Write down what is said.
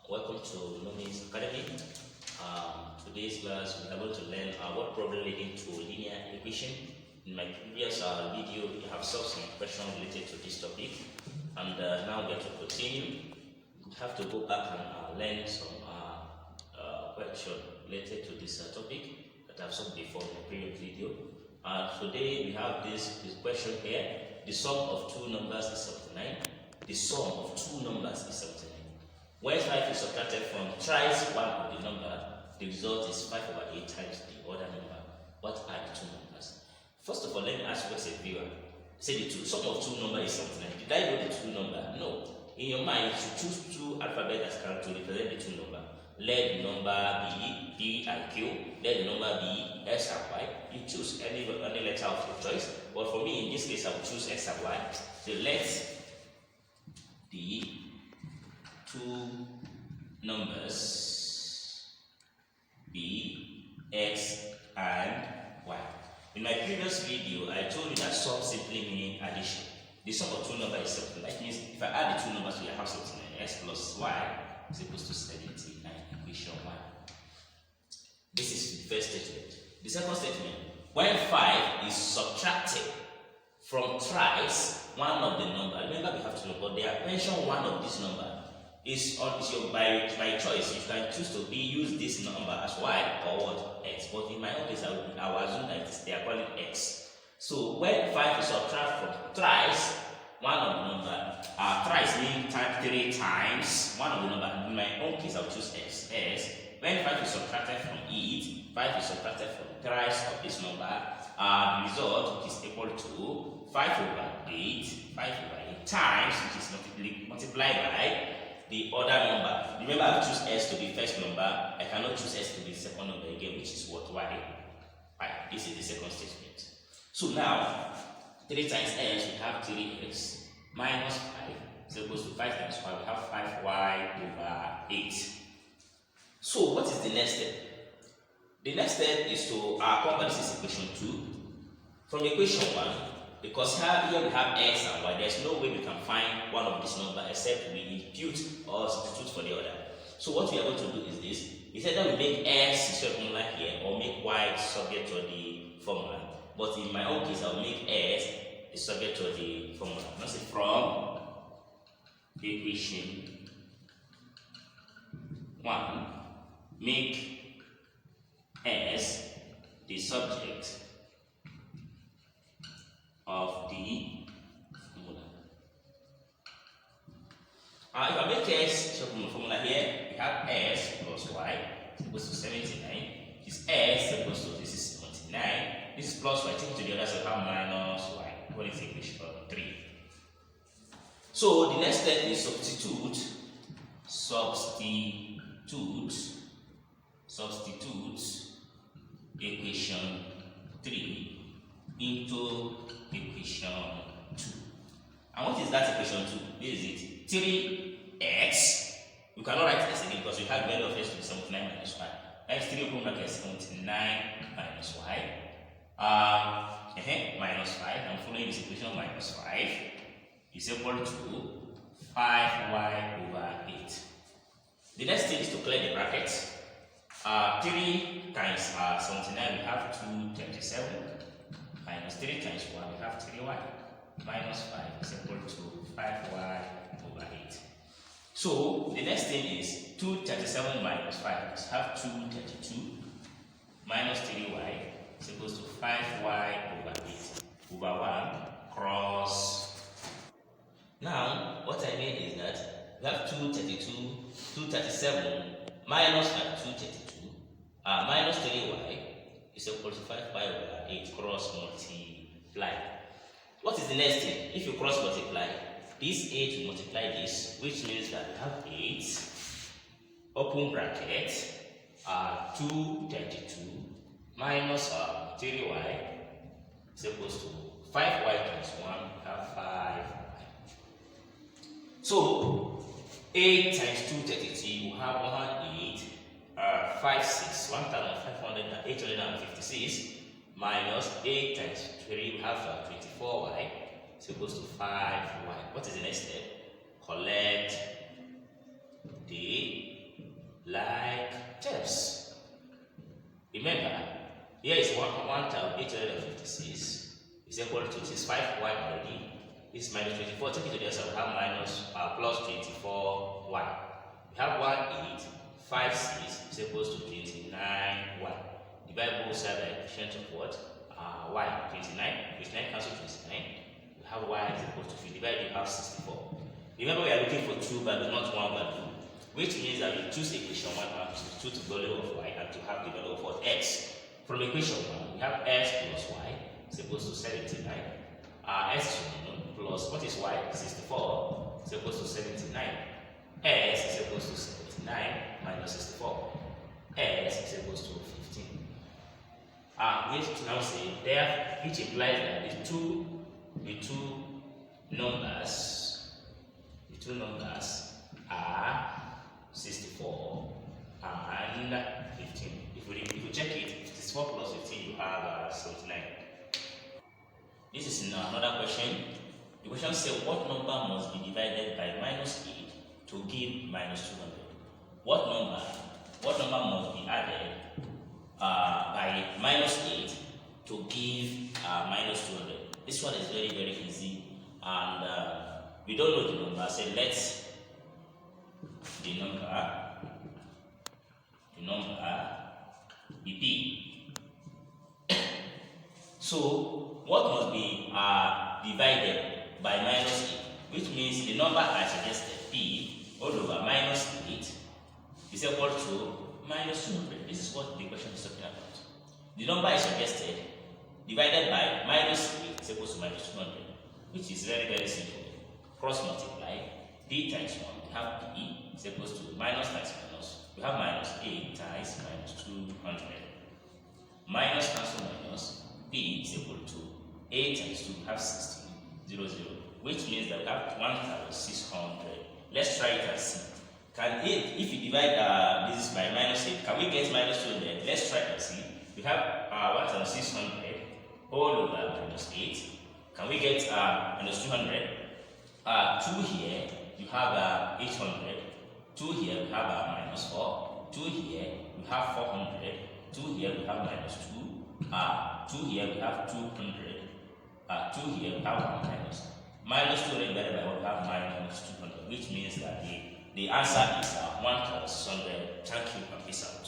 Welcome to Nomis Academy. Today's class we are going to learn word problem relating to linear equation. In my previous video, you have solved some questions related to this topic, and now we are to continue. We have to go back and learn some questions related to this topic that I've solved before in the previous video. Today we have this question here. The sum of two numbers is 79. The sum of two numbers is 79. When 5 is subtracted from thrice one of the number, the result is 5/8 times the other number. What are the two numbers? First of all, let me ask you as a viewer. Say the sum of two numbers is 79. Did I know the two number? No. In your mind, you should choose two alphabets as can to represent the two numbers. Let the number be P and Q. Let the number be S and Y. You choose any letter of your choice. But for me, in this case, I will choose S and Y. So let the two numbers be X and Y. In my previous video, I told you that sum simply means addition. The sum of two numbers is 79. That means if I add the two numbers, we have 79. X plus Y is equal to 79. Equation 1. This is the first statement. The second statement, when 5 is subtracted from thrice one of the number, remember we have to know, but they have mentioned one of this number is your by choice. You can choose to use this number as Y or what? X. But in my own case, I will assume that they are calling X. So when 5 is subtracted from thrice one of the number, thrice means 3 times one of the number. In my own case, I'll choose X. When 5 is subtracted from it, 5 is subtracted from thrice of this number, the result is equal to 5/8 times, which is multiplied by the other number. Remember, I choose S to be first number. I cannot choose S to be the second number again, which is what? Y. This is the second statement. So now, 3 times S, we have 3x minus 5 is equal to 5 times y. We have 5y/8. So what is the next step? The next step is to convert this equation 2 from equation 1. Because here we have X and Y, there's no way we can find one of these numbers except we impute or substitute for the other. So what we are going to do is this. It's either we make X the formula here or make Y subject to the formula. But in my own case, I'll make S the subject to the formula. Now say from equation 1, make S the subject of the formula. If I make S formula here, we have S plus Y equals to 79. This S equals to this is 79. This is plus Y. Take it to the other side, we have minus Y. What is equation 3? So the next step is substitute equation 3 into equation 2. And what is that equation 2? This is it. 3x. We cannot write x again because we have the value of x to be 79 minus y. That is 3 open bracket 79 minus y. Minus 5. I'm following this equation. Minus 5 is equal to 5y/8. The next thing is to clear the brackets. 3 times 79, we have 237. Minus 3 times 1, we have 3y. Minus 5 is equal to 5y/8. So the next thing is 237 minus 5. We have 232 minus 3y is equal to 5y/8 over 1 cross. Now, what I mean is that we have 237 minus 5, 232 minus 3y is equal to 5y/8 cross multiply. What is the next thing? If you cross multiply, this 8 will multiply this, which means that we have 8 open bracket 232 minus 3y is equal to 5y times 1, we have 5y. So 8 times 233, we have 856 minus 8 times 3, we have 24y is equal to 5y. What is the next step? Collect the Here is 1,856 is equal to, this is 5y already. This is minus 24. Take it to the other side. We have minus plus 24y. We have 1856 is equals to 29y. Divide both sides by coefficient of what? Y, 29. 29 cancel 29. We have y is equal to 3. Divide, you have 64. Remember, we are looking for two values, not one value. Which means that we choose equation 1 and substitute the value of y and to have the value of what? X. From equation 1, we have x plus y is equal to 79. S plus, what is y? 64 is equal to 79. S is equal to 79 minus 64. S is equal to 15. Which now say there, which implies that the two numbers are 64 and 15. If you check it, 64 plus 15, you have 79. This is another question. The question says, what number must be divided by minus 8 to give minus 200? What number must be added by minus 8 to give minus 200? This one is very, very easy, and we don't know the number, so let's the number be p. So what must be divided by minus 8, which means the number I suggested, p all over minus 8 is equal to minus 200. This is what the question is talking about. The number I suggested divided by minus 8 is equal to minus 200, which is very, very simple. Cross multiply, p times 1, we have p is equal to minus times minus. We have minus 8 times minus 200. Minus cancel minus, p is equal to 8 times 2, we have 16, 0, 0, which means that we have 1,600. Let's try it and see. Can it, if you divide this by minus 8, can we get minus 200? Let's try and see. We have 1,600 all over minus 8. Can we get minus 200? 2 here, you have 800. 2 here, we have minus 4. 2 here, we have 400. 2 here, we have minus 2. 2 here, we have 200. 2 here, we have 1 minus. Minus 200 divided by 1, we have minus 200, which means that the answer is 1,600. Thank you and peace out.